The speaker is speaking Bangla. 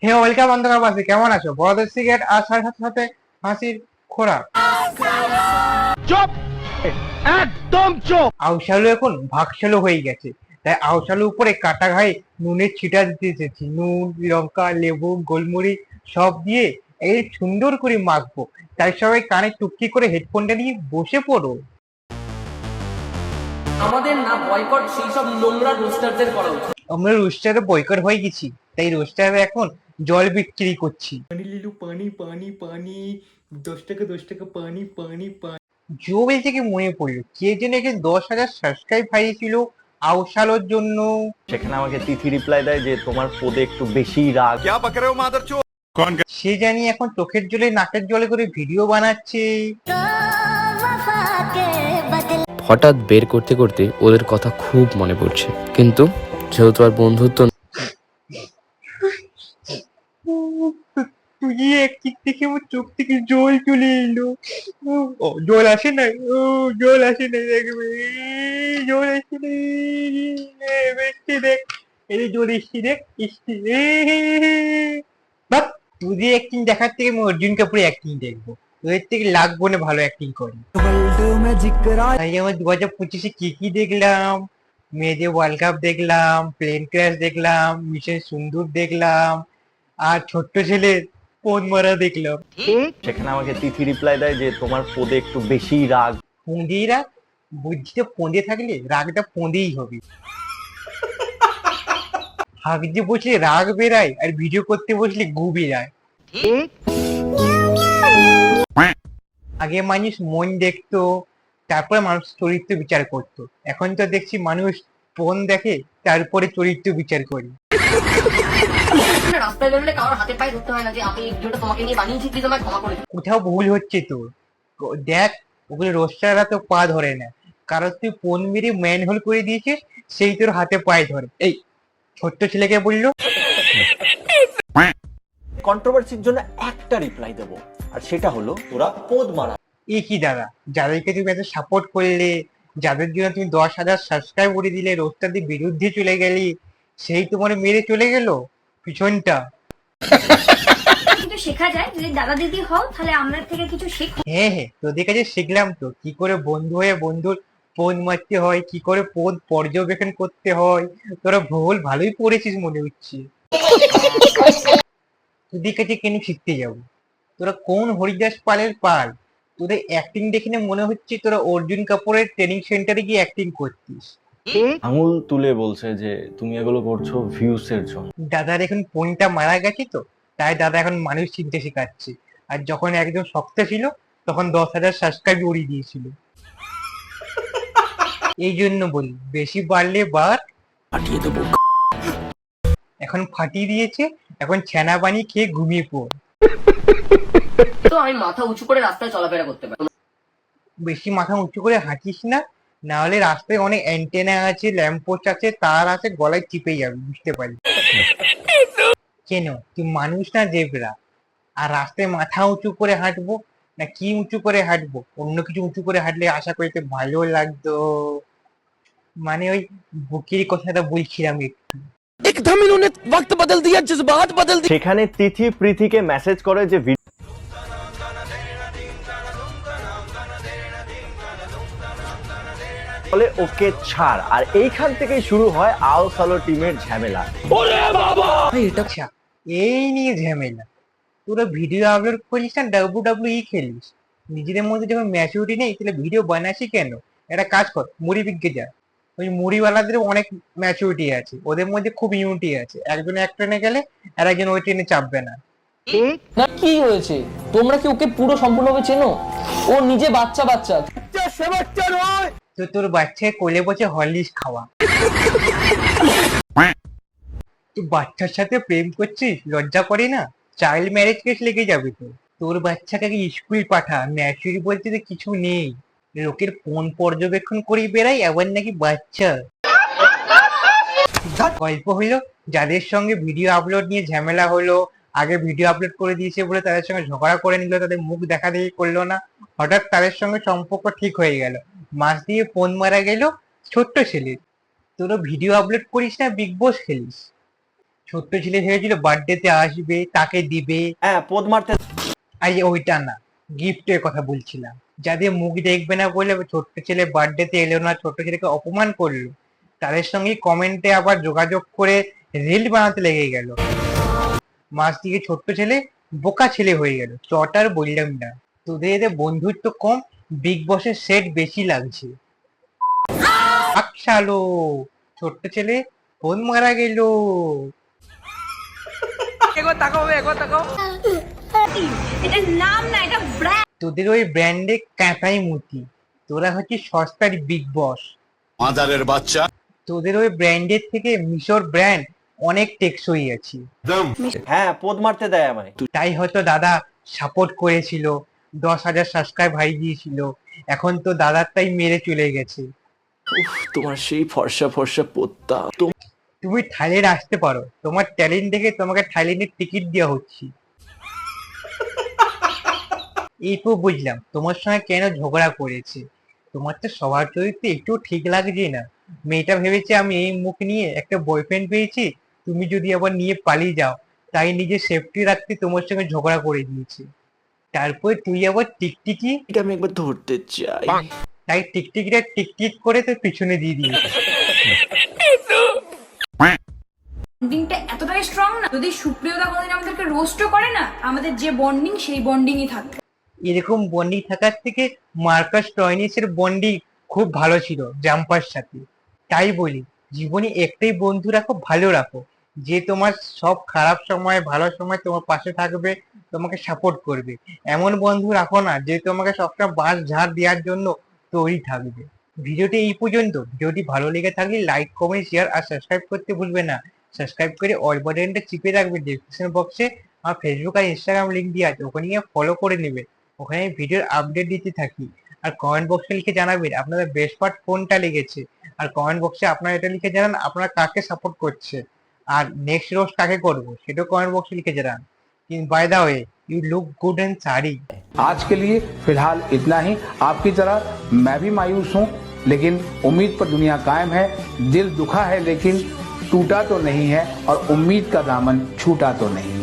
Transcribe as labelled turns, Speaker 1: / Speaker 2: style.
Speaker 1: হে ওয়েলকাম অন্ধকার বাসী, কেমন আছো? বড়দের সিগারেট আর সাথে সাথে সাথে হাসির খোরাক।
Speaker 2: চুপ, একদম চুপ।
Speaker 1: আউশালু এখন ভাগশালু হয়ে গেছে, তাই আউশালু উপরে কাটা ঘায়ে নুনের ছিটা দিতে এসেছি। নুন, লঙ্কা, লেবু, গোলমরিচ সব দিয়ে এই সুন্দর করে মাখবো। তাই সবাই কানে টুকটি করে হেডফোনটা নিয়ে বসে পড়ো।
Speaker 3: আমাদের না বয়কট সেই সব নোংরা রোস্টারদের করা উচিত।
Speaker 1: আমরা রোস্টারে বয়কট হয়ে গেছি, তাই রোস্টারে এখন জল বিক্রি করছি।
Speaker 4: पानी ले लो, पानी पानी पानी। 10 টাকা 10 টাকা পানি পানি পানি।
Speaker 1: জোবে থেকে মনে পড়লো কে যেন একে 10,000 সাবস্ক্রাইব হারিয়েছিল আউশালোর জন্য।
Speaker 5: সেখানে আমাকে তিথি রিপ্লাই দেয় যে তোমার পদে একটু বেশি রাগ।
Speaker 1: সে জানি এখন চোখের জলে নাকের জলে করে ভিডিও বানাচ্ছে।
Speaker 6: হঠাৎ বের করতে করতে ওদের কথা খুব মনে পড়ছে, কিন্তু যেহেতু আর বন্ধুত্ব
Speaker 1: তুই একদিক থেকে আমার চোখ থেকে জল চলে এলো। ও জল আসে নাই, ও জল আসে নাই, দেখবে জল আসে নাই। এসছে দেখ, এই জল এসছে দেখ, এসছে। বাপ, তুই অ্যাক্টিং দেখার থেকে আমি অর্জুন কাপুরের অ্যাক্টিং দেখবো। তোদের থেকে লাখ গুণে ভালো অ্যাক্টিং করি। তাই আমার 2025-এ কি কি দেখলাম? মেয়েদের ওয়ার্ল্ড কাপ দেখলাম, প্লেন ক্র্যাশ দেখলাম, মিশন সুন্দর দেখলাম, আর ছোট্ট ছেলের ফোন মারা দেখলাম।
Speaker 5: সেখানে আমাকে তিথি রিপ্লাই দেয় যে তোমার পদে একটু বেশি রাগ।
Speaker 1: ফোঁদেই রাগ, বুদ্ধিতে ফোঁদে থাকলে রাগটা ফোঁদেই হবে। হাগতে বসলে রাগ বেরায়, আর ভিডিও করতে বসলে গু বেরায়। আগে মানুষ মন দেখতো, তারপরে মানুষ চরিত্র বিচার করতো। এখন তো দেখছি মানুষ ফোন দেখে, তারপরে চরিত্র বিচার করি।
Speaker 3: রাস্তায় বেরোলে কারোর হাতে পায়ে ধরতে হয় না যে আমি এই ভিডিওটা তোমাকে নিয়ে বানিয়েছি, প্লিজ আমায় ক্ষমা করে দিও।
Speaker 1: কোথাও ভুল হচ্ছে তোর। দেখ, ওগুলো রোস্টাররা তো পা ধরে না, কারণ তুই ফোন মেরে ম্যানহোল করে দিয়েছিস, সেই তোর হাতে পায়ে ধরে। এই ছোট্ট ছেলেকে বললো
Speaker 5: কন্ট্রোভার্সির জন্য একটা রিপ্লাই দেবো, আর সেটা হলো তোরা পদ মারা।
Speaker 1: এ কি দাদা, যাদেরকে তুমি এত সাপোর্ট করলে, যাদের জন্য তুমি 10,000 সাবস্ক্রাইব করে দিলে, রোস্টারদের বিরুদ্ধে চলে গেলি, সেই তোমার মেরে চলে গেল পিছনটা।
Speaker 7: কিছু শেখা যায় যদি দাদা দিদি হও, তাহলে আমরা থেকে কিছু শেখো।
Speaker 1: হ্যাঁ হ্যাঁ, তোদের কাছে শিখলাম তো কি করে বন্ধু হয়ে বন্ধুর পোদ মারতে হয়, কি করে পোদ পর্যবেক্ষণ করতে হয়। তোরা ভূগোল ভালোই পড়েছিস মনে হচ্ছে। তোদের কাছে কেন শিখতে যাবো? তোরা কোন হরিদাস পালের পাল? তোদের অ্যাক্টিং দেখে না মনে হচ্ছে তোরা অর্জুন কাপুরের ট্রেনিং সেন্টারে গিয়ে অ্যাক্টিং করতিস।
Speaker 5: আঙুল তুলে বলছে যে তুমি এগুলো করছো ভিউস এর জন্য।
Speaker 1: দাদার এখন ফোনটা মারা গেছে তো, তাই দাদা এখন মানুষ চিনতে শেখাচ্ছে। আর যখন একদম শক্ত ছিল, তখন 10,000 সাবস্ক্রাইব উড়িয়ে দিয়েছিল। এই জন্য বলি, বেশি বাড়লে বার
Speaker 6: ফাটিয়ে দেবো।
Speaker 1: এখন ফাটিয়ে দিয়েছে, এখন ছানা বানিয়ে খেয়ে ঘুমিয়ে পড়।
Speaker 3: তো আমি মাথা উঁচু করে রাস্তায় চলাফেরা করতে পারি।
Speaker 1: বেশি মাথা উঁচু করে হাঁটিস না, না হলে রাস্তায় অনেক অ্যান্টেনা আছে, ল্যাম্পপোস্ট আছে, তার আছে, গলায় চিপে যাবে, বুঝতে পারি। কেন তুই মানুষ না জেব্রা? আর রাস্তায় মাথা উঁচু করে হাঁটবো না কি উঁচু করে হাঁটবো? অন্য কিছু উঁচু করে হাঁটলে আশা করি তো ভালো লাগতো। মানে ওই বুকের কথাটা বলছিলাম একটু।
Speaker 6: एकदम इन्होंने वक्त बदल दिया, जज्बात बदल दिए।
Speaker 5: সেখানে তিথি প্রীতিকে মেসেজ করে যে বলে ওকে ছাড়, আর এইখান থেকেই শুরু হয় আউসালো টিমের ঝামেলা।
Speaker 1: আচ্ছা, এই নিয়ে ঝামেলা? তোরা ভিডিও আপলোড করিস না WWE খেলিস, নিজেদের মধ্যে যখন ম্যাচুরিটি নেই তাহলে ভিডিও বানাসি কেন? একটা কাজ কর, মুড়ি বিক্রি যা। ওই মুড়িওয়ালাদের অনেক ম্যাচুরিটি আছে, ওদের মধ্যে খুব ইউনিটি আছে। একজন এক ট্রেনে গেলে আর একজন ওই ট্রেনে চাপবে না।
Speaker 3: না কি হয়েছে, তোমরা কি ওকে পুরো সম্পূর্ণভাবে চেনো? ও নিজে বাচ্চা বাচ্চা।
Speaker 1: তো তোর বাচ্চাকে কোলে বসে হরলিক্স খাওয়া। তুই বাচ্চার সাথে প্রেম করছিস, লজ্জা করে না? চাইল্ড ম্যারেজ কেস লেগে যাবে তো। তোর বাচ্চাকে স্কুল পাঠা, ম্যাচুরি বলতে তো কিছু নেই। লোকের ফোন পর্যবেক্ষণ করেই বেড়াই, আবার নাকি বাচ্চা। গল্প হইলো, যাদের সঙ্গে ভিডিও আপলোড নিয়ে ঝামেলা হলো, আগে ভিডিও আপলোড করে দিয়েছে বলে তাদের সঙ্গে ঝগড়া করে নিল, তাদের মুখ দেখা দেখি করলো না, হঠাৎ তাদের সঙ্গে সম্পর্ক ঠিক হয়ে গেল, মাস দিয়ে ফোন মারা গেল ছোট্ট ছেলের। তোরা ভিডিও আপলোড করিস না, বিগ বস খেলিস। ছোট্ট ছেলে ভেবেছিল বার্থডেতে আসবে, তাকে দিবে।
Speaker 5: হ্যাঁ, পোদ মারতে
Speaker 1: আরে ওইটা না, গিফটের কথা বলছিলাম। যাদের মুখ দেখবে না বলে ছোট্ট ছেলে বার্থডেতে এলো না, ছোট্ট ছেলেকে অপমান করলো, তাদের সঙ্গে কমেন্টে আবার যোগাযোগ করে রিল বানাতে লেগে গেল। মাস দিকে ছোট্ট ছেলে বোকা ছেলে হয়ে গেল। চটার বললাম না, তোদের এদের বন্ধুত্ব কম, বিগ বসের সেট বেশি লাগছে। আকশালো, ছোট্ট ছেলে ফোন মারা গেল।
Speaker 7: এটার নাম না, এটা ব্র্যান্ড।
Speaker 1: তোদের ওই ব্র্যান্ডে কাঁটাই মুতি, তোরা হচ্ছে সস্তার বিগ বস।
Speaker 2: মাদারের বাচ্চা।
Speaker 1: তোদের ওই ব্র্যান্ডের থেকে মিশর ব্র্যান্ড অনেক টেকসই আছে।
Speaker 5: হ্যাঁ, পোদ মারতে দেয় আমায়।
Speaker 1: তাই হয়তো দাদা সাপোর্ট করেছিল, 10,000 সাবস্ক্রাইব হাই দিয়েছিল, এখন তো দাদারটাই মেরে চলে গেছে।
Speaker 6: তোমার সেই ফর্সা ফর্সা পোত্তা।
Speaker 1: তুমি থাইল্যান্ড আসতে পারো, তোমার ট্যালেন্ট দেখে তোমাকে থাইল্যান্ডের টিকিট দেওয়া হচ্ছে। এইটুকু বুঝলাম তোমার সঙ্গে কেন ঝগড়া করেছে। তোমার তো সবার চরিত্র একটু ঠিক লাগছে না। মেয়েটা ভেবেছে আমি এই মুখ নিয়ে একটা বয়ফ্রেন্ড পেয়েছি, তুমি যদি আবার নিয়ে পালিয়ে যাও, তাই নিজের সেফটি রাখতে তোমার সঙ্গে ঝগড়া করে দিয়েছে। তারপর তুই আবার টিকটিকি,
Speaker 6: এটা আমি একবার ধরতে চাই।
Speaker 1: তাই টিকটিকিটা টিকটিক করে তোর পিছনে দিয়ে দিয়েছে।
Speaker 7: বন্ডিংটা এতটাই স্ট্রং না, যদি সুপ্রিয়তা কোনোদিন আমাদেরকে রোস্টও করে না, আমাদের যে বন্ডিং সেই বন্ডিংই থাকবে।
Speaker 1: এরকম বন্ডিং থাকার থেকে মার্কাস টয়নিসের বন্ডিং খুব ভালো ছিল জাম্পার সাথে। তাই বলি, জীবনে একটাই বন্ধু রাখো, ভালো রাখো, যে তোমার সব খারাপ সময় ভালো সময় তোমার পাশে থাকবে, তোমাকে সাপোর্ট করবে। এমন বন্ধু রাখো না যে তোমাকে সবসময় বাঁশ ঝাড় দেওয়ার জন্য তৈরি থাকবে। ভিডিওটি এই পর্যন্ত। ভিডিওটি ভালো লেগে থাকলে লাইক, কমেন্ট, শেয়ার আর সাবস্ক্রাইব করতে ভুলবে না। সাবস্ক্রাইব করে অল বাটনটা চিপে রাখবে। ডেসক্রিপশন বক্সে আমার ফেসবুক আর ইনস্টাগ্রাম লিঙ্ক দিয়ে আছে, ওখানে গিয়ে ফলো করে নেবে। ওখানে ভিডিওর আপডেট দিতে থাকি। আর কমেন্ট বক্সে লিখে জানাবেন আপনাদের বেস্ট পার্ট কোনটা লেগেছে। আর কমেন্ট বক্সে আপনারা এটা লিখে জানান আপনারা কাকে সাপোর্ট করছে, আর নেক্সট রোজ কাকে করবো সেটাও কমেন্ট বক্সে লিখে জানান। By the way, you look good in sari.
Speaker 8: आज के लिए फिलहाल इतना ही। आपकी तरह मैं भी मायूस हूँ, लेकिन उम्मीद पर दुनिया कायम है। दिल दुखा है लेकिन टूटा तो नहीं है, और उम्मीद का दामन छूटा तो नहीं है।